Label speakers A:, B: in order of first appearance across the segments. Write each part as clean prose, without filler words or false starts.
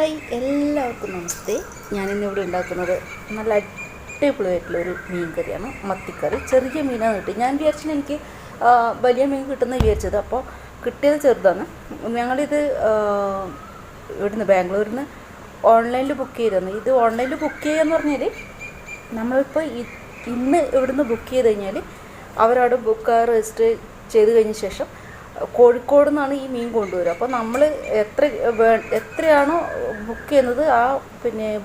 A: Hi, എല്ലാവർക്കും നമസ്തേ. ഞാനിന്നിവിടെ ഉണ്ടാക്കുന്നത് നല്ല അടിപൊളിയായിട്ടുള്ളൊരു മീൻ കറിയാണ്. മത്തിക്കറി. ചെറിയ മീനാണ് കിട്ടി. ഞാൻ വിചാരിച്ചത് എനിക്ക് വലിയ മീൻ കിട്ടുമെന്ന് വിചാരിച്ചത്. അപ്പോൾ കിട്ടിയത് ചെറുതാണ്. ഞങ്ങളിത് ഇവിടുന്ന് ബാംഗ്ലൂരിൽ നിന്ന് ഓൺലൈനിൽ ബുക്ക് ചെയ്തതാണ്. ഇത് ഓൺലൈനിൽ ബുക്ക് ചെയ്യാന്ന് പറഞ്ഞാൽ നമ്മളിപ്പോൾ ഇന്ന് ഇവിടുന്ന് ബുക്ക് ചെയ്ത് കഴിഞ്ഞാൽ അവരവിടെ ബുക്ക് രജിസ്റ്റർ ചെയ്ത് കഴിഞ്ഞ ശേഷം കോഴിക്കോട് നിന്നാണ് ഈ മീൻ കൊണ്ടുവരിക. അപ്പോൾ നമ്മൾ എത്രയാണോ ബുക്ക് ചെയ്യുന്നത്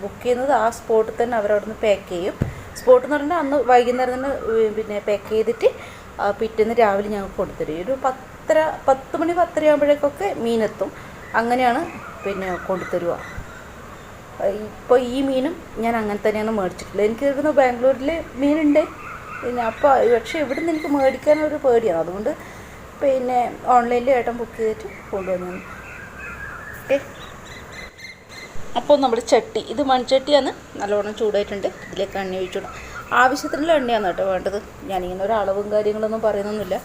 A: ബുക്ക് ചെയ്യുന്നത് ആ സ്പോട്ടിൽ തന്നെ അവരവിടെ നിന്ന് പാക്ക് ചെയ്യും. സ്പോട്ട് എന്ന് പറഞ്ഞാൽ അന്ന് വൈകുന്നേരം തന്നെ പാക്ക് ചെയ്തിട്ട് പിറ്റേന്ന് രാവിലെ ഞങ്ങൾക്ക് കൊണ്ടുതരും. ഒരു 10 മണി 10 ആകുമ്പോഴേക്കൊക്കെ മീനെത്തും. അങ്ങനെയാണ് കൊണ്ടുതരുക. ഇപ്പോൾ ഈ മീനും ഞാൻ അങ്ങനെ തന്നെയാണ് മേടിച്ചിട്ടുള്ളത്. എനിക്ക് ഇവിടുന്ന് ബാംഗ്ലൂരിൽ മീനുണ്ട്. അപ്പോൾ പക്ഷേ ഇവിടുന്ന് എനിക്ക് മേടിക്കാനൊരു പേടിയാണ്. അതുകൊണ്ട് ഓൺലൈനിൽ ഏട്ടൻ ബുക്ക് ചെയ്തിട്ട് കൊണ്ടുവന്നു. ഓക്കെ, അപ്പോൾ നമ്മുടെ ചട്ടി, ഇത് മൺചട്ടിയാണ്. നല്ലോണം ചൂടായിട്ടുണ്ട്. ഇതിലേക്ക് എണ്ണ ഒഴിച്ചിടാം. ആവശ്യത്തിനുള്ള എണ്ണയാണ് കേട്ടോ വേണ്ടത്. ഞാനിങ്ങനെ ഒരു അളവും കാര്യങ്ങളൊന്നും പറയുന്നൊന്നുമില്ല.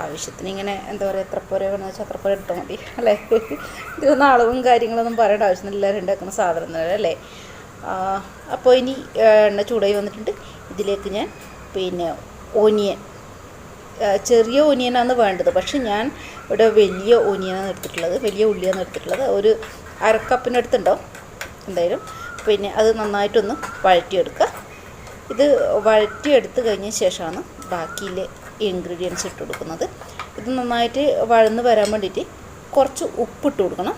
A: ആവശ്യത്തിന് ഇങ്ങനെ എന്താ പറയുക, എത്ര പോര വേണമെന്ന് വെച്ചാൽ അത്ര പോര ഇട്ടാൽ മതി അല്ലേ. ഇതൊന്നും അളവും കാര്യങ്ങളൊന്നും പറയേണ്ട ആവശ്യമില്ല. എല്ലാവരും ഉണ്ടാക്കുന്ന സാധനം അല്ലേ. അപ്പോൾ ഇനി എണ്ണ ചൂടായി വന്നിട്ടുണ്ട്. ഇതിലേക്ക് ഞാൻ ഓനിയൻ, ചെറിയ ഓനിയനാണ് വേണ്ടത്. പക്ഷെ ഞാൻ ഇവിടെ വലിയ ഓനിയനാണ് എടുത്തിട്ടുള്ളത്, വലിയ ഉള്ളിയാണ് എടുത്തിട്ടുള്ളത്. ഒരു അരക്കപ്പിനടുത്തുണ്ടാവും എന്തായാലും. അത് നന്നായിട്ടൊന്ന് വഴറ്റിയെടുക്കുക. ഇത് വഴറ്റിയെടുത്ത് കഴിഞ്ഞ ശേഷമാണ് ബാക്കിയിലെ ഇൻഗ്രീഡിയൻസ് ഇട്ട് കൊടുക്കുന്നത്. ഇത് നന്നായിട്ട് വഴന്ന് വരാൻ വേണ്ടിയിട്ട് കുറച്ച് ഉപ്പിട്ട് കൊടുക്കണം.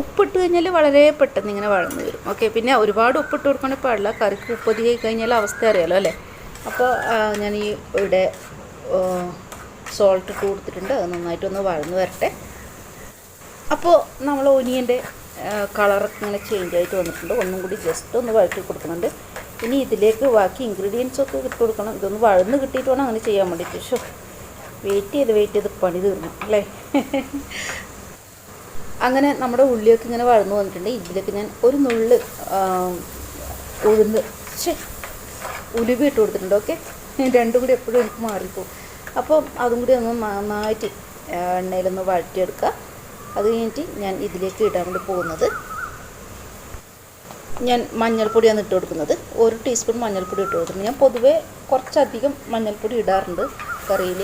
A: ഉപ്പിട്ട് കഴിഞ്ഞാൽ വളരെ പെട്ടെന്ന് ഇങ്ങനെ വഴന്ന് വരും. ഓക്കെ, പിന്നെ ഒരുപാട് ഉപ്പിട്ട് കൊടുക്കണമെങ്കിൽ പാടില്ല. കറിക്ക് ഉപ്പൊതിയായി കഴിഞ്ഞാൽ അവസ്ഥ അറിയാലോ അല്ലേ. അപ്പോൾ ഞാൻ ഇവിടെ സോൾട്ട് ഇട്ട് കൊടുത്തിട്ടുണ്ട്. അത് നന്നായിട്ടൊന്ന് വഴന്ന് വരട്ടെ. അപ്പോൾ നമ്മൾ ഓനിയൻ്റെ കളറൊക്കെ ഇങ്ങനെ ചേഞ്ച് ആയിട്ട് വന്നിട്ടുണ്ട്. ഒന്നും കൂടി ജസ്റ്റ് ഒന്ന് വഴറ്റി കൊടുക്കുന്നുണ്ട്. ഇനി ഇതിലേക്ക് ബാക്കി ഇൻഗ്രീഡിയൻസൊക്കെ ഇട്ട് കൊടുക്കണം. ഇതൊന്ന് വഴന്ന് കിട്ടിയിട്ട് വേണം അങ്ങനെ ചെയ്യാൻ വേണ്ടിയിട്ട്. വെയിറ്റ് ചെയ്ത് പണി തീർന്നു അല്ലേ. അങ്ങനെ നമ്മുടെ ഉള്ളിയൊക്കെ ഇങ്ങനെ വഴന്ന് വന്നിട്ടുണ്ട്. ഇതിലേക്ക് ഞാൻ ഒരു നുള്ള് ഉലുവ ഇട്ട് കൊടുത്തിട്ടുണ്ട്. ഓക്കെ, രണ്ടും കൂടി എപ്പോഴും എനിക്ക് മാറിപ്പോവും. അപ്പം അതും കൂടി ഒന്ന് നന്നായിട്ട് എണ്ണയിലൊന്ന് വഴറ്റിയെടുക്കുക. അത് കഴിഞ്ഞിട്ട് ഞാൻ ഇതിലേക്ക് ഇടാൻ വേണ്ടി പോകുന്നത്, ഞാൻ മഞ്ഞൾപ്പൊടിയാണ് ഇട്ട് കൊടുക്കുന്നത്. 1 ടീസ്പൂൺ മഞ്ഞൾപ്പൊടി ഇട്ട് കൊടുത്തിട്ടുണ്ട്. ഞാൻ പൊതുവേ കുറച്ചധികം മഞ്ഞൾപ്പൊടി ഇടാറുണ്ട് കറിയിൽ.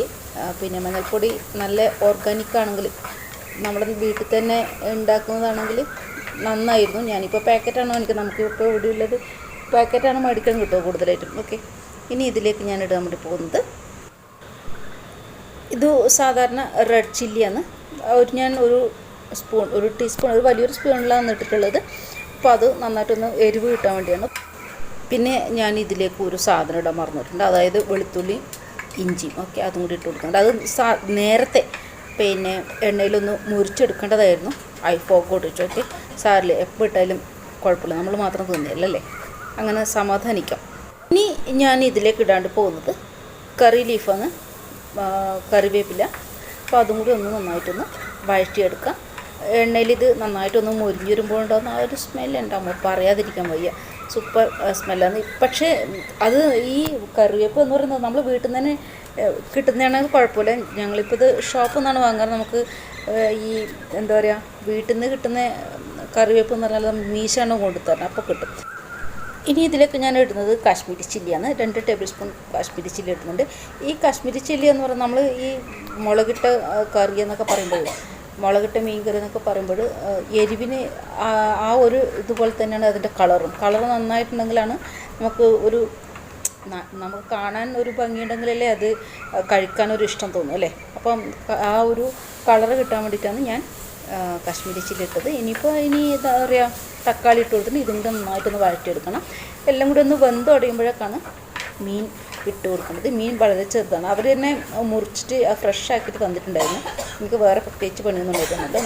A: മഞ്ഞൾപ്പൊടി നല്ല ഓർഗാനിക് ആണെങ്കിൽ, നമ്മുടെ വീട്ടിൽ തന്നെ ഉണ്ടാക്കുന്നതാണെങ്കിൽ നന്നായിരുന്നു. ഞാനിപ്പോൾ പാക്കറ്റാണ് നമുക്കിപ്പോൾ ഇവിടെ ഉള്ളത് പാക്കറ്റാണ് മേടിക്കാൻ കിട്ടുക കൂടുതലായിട്ടും. ഓക്കെ, ഇനി ഇതിലേക്ക് ഞാൻ ഇടാൻ വേണ്ടി പോകുന്നത്, ഇത് സാധാരണ റെഡ് ചില്ലിയാണ്. ഞാൻ ഒരു ടീസ്പൂൺ, ഒരു വലിയൊരു സ്പൂണിലാണ് ഇട്ടിട്ടുള്ളത്. അപ്പോൾ അത് നന്നായിട്ടൊന്ന് എരിവ് കിട്ടാൻ വേണ്ടിയാണ്. പിന്നെ ഞാൻ ഇതിലേക്ക് ഒരു സാധനം ഇടാൻ മറന്നിട്ടുണ്ട്, അതായത് വെളുത്തുള്ളി ഇഞ്ചിയും. ഓക്കെ, അതും കൂടി ഇട്ട് കൊടുക്കുന്നുണ്ട്. അത് നേരത്തെ എണ്ണയിലൊന്ന് മുറിച്ചെടുക്കേണ്ടതായിരുന്നു. ഫോഗോട്ട് വെച്ചു. ഓക്കെ, സാറിൽ എപ്പോൾ ഇട്ടാലും കുഴപ്പമില്ല, നമ്മൾ മാത്രം തിന്നില്ലല്ലേ, അങ്ങനെ സമാധാനിക്കാം. ഇനി ഞാൻ ഇതിലേക്ക് ഇടാണ്ട് പോകുന്നത് കറി ലീഫാണ്, കറിവേപ്പില. അപ്പോൾ അതും കൂടി ഒന്ന് നന്നായിട്ടൊന്ന് വഴറ്റിയെടുക്കാം. എണ്ണയിൽ ഇത് നന്നായിട്ടൊന്ന് മുരിഞ്ഞ് വരുമ്പോഴുണ്ടാകുന്ന ആ ഒരു സ്മെല്ലുണ്ടാകുമ്പോൾ പറയാതിരിക്കാൻ വയ്യ. സൂപ്പർ സ്മെല്ലാണ്. പക്ഷേ അത് ഈ കറിവേപ്പ് എന്ന് പറയുന്നത് നമ്മൾ വീട്ടിൽ നിന്ന് തന്നെ കിട്ടുന്നതാണെങ്കിൽ കുഴപ്പമില്ല. ഞങ്ങളിപ്പോൾ ഇത് ഷോപ്പിൽ നിന്നാണ് വാങ്ങാറ്. നമുക്ക് ഈ എന്താ പറയുക, വീട്ടിൽ നിന്ന് കിട്ടുന്ന കറിവേപ്പ് എന്ന് പറഞ്ഞാൽ മീശാണ് കൊണ്ടുതരണം, അപ്പോൾ കിട്ടും. ഇനി ഇതിലേക്ക് ഞാൻ ഇടുന്നത് കാശ്മീരി ചില്ലിയാണ്. 2 ടേബിൾ സ്പൂൺ കാശ്മീരി ചില്ലി ഇടുന്നുണ്ട്. ഈ കാശ്മീരി ചില്ലി എന്ന് പറഞ്ഞാൽ നമ്മൾ ഈ മുളകിട്ട കറി എന്നൊക്കെ പറയുമ്പോൾ, മുളകിട്ട മീൻ കറി എന്നൊക്കെ പറയുമ്പോൾ എരിവിന് ആ ഒരു ഇതുപോലെ തന്നെയാണ് അതിൻ്റെ കളർ നന്നായിട്ടുണ്ടെങ്കിലാണ് നമുക്ക് കാണാൻ ഒരു ഭംഗിയുണ്ടെങ്കിലല്ലേ അത് കഴിക്കാനൊരു ഇഷ്ടം തോന്നും അല്ലേ. അപ്പം ആ ഒരു കളറ് കിട്ടാൻ വേണ്ടിയിട്ടാണ് ഞാൻ കാശ്മീരി ചില്ലി ഇട്ടത്. ഇനി എന്താ പറയുക, തക്കാളി ഇട്ട് കൊടുത്തിട്ട് ഇതും കൂടെ നന്നായിട്ടൊന്ന് വഴറ്റിയെടുക്കണം. എല്ലാം കൂടി ഒന്ന് വെന്ത് തുടയുമ്പോഴേക്കാണ് മീൻ ഇട്ട് കൊടുക്കുന്നത്. മീൻ വളരെ ചെറുതാണ്. അവർ തന്നെ മുറിച്ചിട്ട് ഫ്രഷ് ആക്കിയിട്ട് തന്നിട്ടുണ്ടായിരുന്നു. എനിക്ക് വേറെ പ്രത്യേകിച്ച് പണിയൊന്നും ഉണ്ടായിരുന്നില്ല.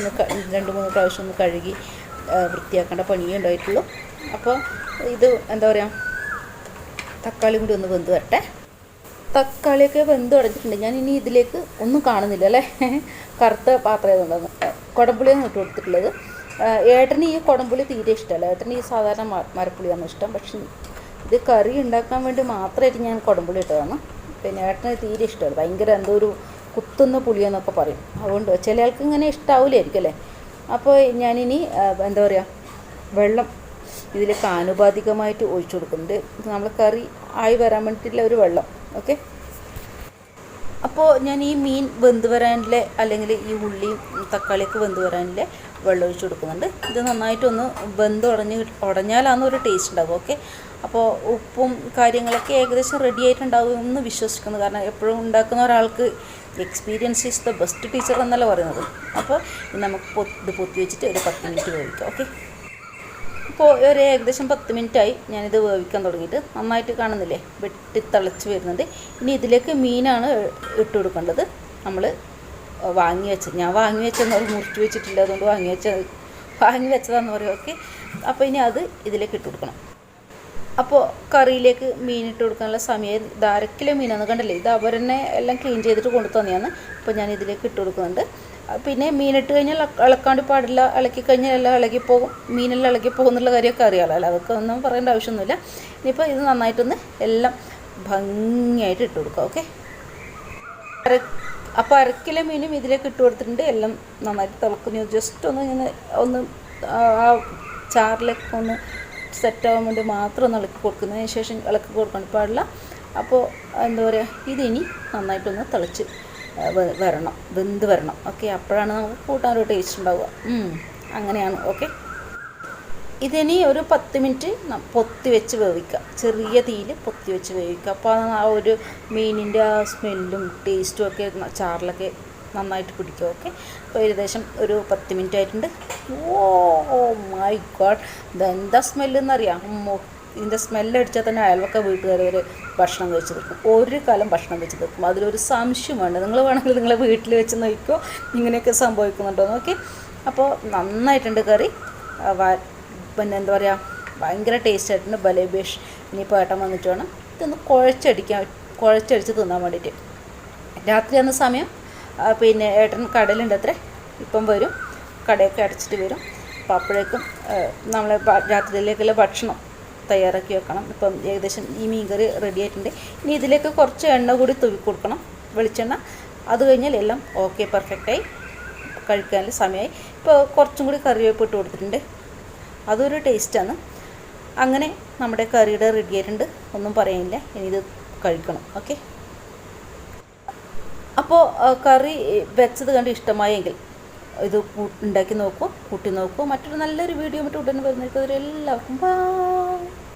A: 2-3 പ്രാവശ്യം ഒന്ന് കഴുകി വൃത്തിയാക്കേണ്ട പണിയേ ഉണ്ടായിട്ടുള്ളൂ. അപ്പോൾ ഇത് എന്താ പറയുക, തക്കാളി കൂടി ഒന്ന് വെന്ത് വരട്ടെ. തക്കാളിയൊക്കെ വെന്ത് തുടങ്ങിയിട്ടുണ്ട്. ഞാൻ ഇനി ഇതിലേക്ക് ഒന്നും കാണുന്നില്ല അല്ലേ, കറുത്ത പാത്രം ആയതുകൊണ്ടാണ്. കുടംപുളിയാണ് ഇട്ട് കൊടുത്തിട്ടുള്ളത്. ഏട്ടന് ഈ കുടംപുളി തീരെ ഇഷ്ടമല്ല. ഏട്ടന് ഈ സാധാരണ മരപ്പുളിയാണ് ഇഷ്ടം. പക്ഷേ ഇത് കറി ഉണ്ടാക്കാൻ വേണ്ടി മാത്രമായിട്ട് ഞാൻ കുടംപുളി ഇട്ടതാണ്. ഏട്ടന് തീരെ ഇഷ്ടമല്ല. ഭയങ്കര എന്തോ ഒരു കുത്തുന്ന പുളിയെന്നൊക്കെ പറയും. അതുകൊണ്ട് ചില ആൾക്ക് ഇങ്ങനെ ഇഷ്ടാവില്ലായിരിക്കും അല്ലേ. അപ്പോൾ ഞാനിനി എന്താ പറയുക, വെള്ളം ഇതിലേക്ക് ആനുപാതികമായിട്ട് ഒഴിച്ചു കൊടുക്കുന്നുണ്ട്. നമ്മൾ കറി ആയി വരാൻ വേണ്ടിയിട്ടുള്ള ഒരു വെള്ളം. ഓക്കെ, അപ്പോൾ ഞാൻ ഈ മീൻ വെന്ത് വരാനിലെ അല്ലെങ്കിൽ ഈ ഉള്ളിയും തക്കാളിയൊക്കെ വെന്ത് വരാനിലെ വെള്ളം ഒഴിച്ച് കൊടുക്കുന്നുണ്ട്. ഇത് നന്നായിട്ടൊന്ന് വെന്ത് ഉടഞ്ഞാലാണ് ഒരു ടേസ്റ്റ് ഉണ്ടാകും. ഓക്കെ, അപ്പോൾ ഉപ്പും കാര്യങ്ങളൊക്കെ ഏകദേശം റെഡി ആയിട്ടുണ്ടാകും എന്ന് വിശ്വസിക്കുന്നു. കാരണം എപ്പോഴും ഉണ്ടാക്കുന്ന ഒരാൾക്ക് experience is the best teacher എന്നല്ല പറയുന്നത്. അപ്പോൾ നമുക്ക് ഇത് പൊത്തി വെച്ചിട്ട് ഒരു 10 മിനിറ്റ് വേവിക്കാം. ഓക്കെ, ഇപ്പോൾ ഒരു ഏകദേശം 10 മിനിറ്റായി ഞാനിത് വേവിക്കാൻ തുടങ്ങിയിട്ട്. നന്നായിട്ട് കാണുന്നില്ലേ, വെട്ടി തിളച്ച് വരുന്നുണ്ട്. ഇനി ഇതിലേക്ക് മീനാണ് ഇട്ട് കൊടുക്കേണ്ടത്. നമ്മൾ ഞാൻ വാങ്ങി വെച്ചെന്ന് പറയും, മുറിച്ച് വെച്ചിട്ടില്ല, അതുകൊണ്ട് വാങ്ങി വെച്ചതാണെന്ന് പറയും. ഓക്കെ, അപ്പോൾ ഇനി അത് ഇതിലേക്ക് ഇട്ട് കൊടുക്കണം. അപ്പോൾ കറിയിലേക്ക് മീൻ ഇട്ട് കൊടുക്കാനുള്ള സമയം ഇത് 1/2 കിലോ മീനാണ്, കണ്ടല്ലേ. ഇത് അവർ തന്നെ എല്ലാം ക്ലീൻ ചെയ്തിട്ട് കൊണ്ടു തന്നെയാണ്. അപ്പോൾ ഞാൻ ഇതിലേക്ക് ഇട്ട് കൊടുക്കുന്നുണ്ട്. പിന്നെ മീനിട്ട് കഴിഞ്ഞാൽ ഇളക്കാണ്ട് പാടില്ല, ഇളക്കി കഴിഞ്ഞാൽ എല്ലാം ഇളകിപ്പോകും, മീനെല്ലാം ഇളകിപ്പോകും എന്നുള്ള കാര്യമൊക്കെ അറിയാമല്ലോ അല്ല, അതൊക്കെ ഒന്നും പറയേണ്ട ആവശ്യമൊന്നുമില്ല. ഇനിയിപ്പോൾ ഇത് നന്നായിട്ടൊന്ന് എല്ലാം ഭംഗിയായിട്ട് ഇട്ട് കൊടുക്കുക. ഓക്കെ, അപ്പോൾ 1/2 കിലോ മീനും ഇതിലേക്ക് ഇട്ട് കൊടുത്തിട്ടുണ്ട്. എല്ലാം നന്നായിട്ട് തിളക്കുന്നു. ജസ്റ്റ് ഒന്ന് ആ ചാറിലേക്ക് ഒന്ന് സെറ്റാകാൻ വേണ്ടി മാത്രം ഒന്ന് ഇളക്കി കൊടുക്കുന്നതിന് ശേഷം ഇളക്കി കൊടുക്കാൻ പാടില്ല. അപ്പോൾ എന്താ പറയുക, ഇതിനി നന്നായിട്ടൊന്ന് തിളച്ച് വെന്ത് വരണം. ഓക്കെ, അപ്പോഴാണ് നമുക്ക് കൂട്ടാനൊരു ടേസ്റ്റ് ഉണ്ടാവുക. അങ്ങനെയാണ്. ഓക്കെ, ഇതിനി ഒരു 10 മിനിറ്റ് പൊത്തി വെച്ച് വേവിക്കുക, ചെറിയ തീയിൽ പൊത്തി വെച്ച് വേവിക്കുക. അപ്പോൾ ആ ഒരു മീനിൻ്റെ ആ സ്മെല്ലും ടേസ്റ്റും ഒക്കെ ചാറിലൊക്കെ നന്നായിട്ട് പിടിക്കും. ഓക്കെ, അപ്പോൾ ഏകദേശം ഒരു 10 മിനിറ്റ് ആയിട്ടുണ്ട്. ഓ മൈ ഗോഡ്, ഇതെന്താ സ്മെല്ലെന്നറിയാം. ഇതിൻ്റെ സ്മെല്ലടിച്ചാൽ തന്നെ അയൽവക്ക വീട്ടുകാർ വരെ ഭക്ഷണം കഴിച്ച് തീർക്കും, ഒരു കാലം ഭക്ഷണം വെച്ച് തീർക്കും. അതിലൊരു സംശയം വേണ്ട. നിങ്ങൾ വേണമെങ്കിൽ നിങ്ങളെ വീട്ടിൽ വെച്ച് നോക്കിയോ ഇങ്ങനെയൊക്കെ സംഭവിക്കുന്നുണ്ടോയെന്ന്. ഓക്കെ, അപ്പോൾ നന്നായിട്ടുണ്ട് കറി. പിന്നെ എന്താ പറയുക, ഭയങ്കര ടേസ്റ്റ് ആയിട്ടുണ്ട്. ബലേബേഷ്. ഇനിയിപ്പോൾ ഏട്ടൻ വന്നിട്ട് വേണം ഇതൊന്ന് കുഴച്ചടിച്ച് തിന്നാൻ വേണ്ടിയിട്ട്. രാത്രി എന്ന സമയം പിന്നെ ഏട്ടൻ കടലുണ്ട് അത്രേ, ഇപ്പം വരും, കടയൊക്കെ അടച്ചിട്ട് വരും. അപ്പോൾ അപ്പോഴേക്കും നമ്മളെ രാത്രിയിലേക്കുള്ള ഭക്ഷണം തയ്യാറാക്കി വെക്കണം. ഇപ്പം ഏകദേശം ഈ മീൻകറി റെഡി ആയിട്ടുണ്ട്. ഇനി ഇതിലേക്ക് കുറച്ച് എണ്ണ കൂടി തൂവി കൊടുക്കണം, വെളിച്ചെണ്ണ. അത് കഴിഞ്ഞാൽ എല്ലാം ഓക്കെ, പെർഫെക്റ്റായി, കഴിക്കാനുള്ള സമയമായി. ഇപ്പോൾ കുറച്ചും കൂടി കറിവേപ്പ് ഇട്ട് കൊടുത്തിട്ടുണ്ട്, അതൊരു ടേസ്റ്റാണ്. അങ്ങനെ നമ്മുടെ കറിയുടെ റെഡി ആയിട്ടുണ്ട്, ഒന്നും പറയാനില്ല. ഇനി ഇത് കഴിക്കണം. ഓക്കെ, അപ്പോൾ കറി വെച്ചത് കണ്ട് ഇഷ്ടമായെങ്കിൽ ഇത് ഉണ്ടാക്കി നോക്കൂ, കൂട്ടി നോക്കൂ. മറ്റൊരു നല്ലൊരു വീഡിയോ മറ്റും ഉടനെ വരുന്നേക്കും. എല്ലാവർക്കും ബൈ.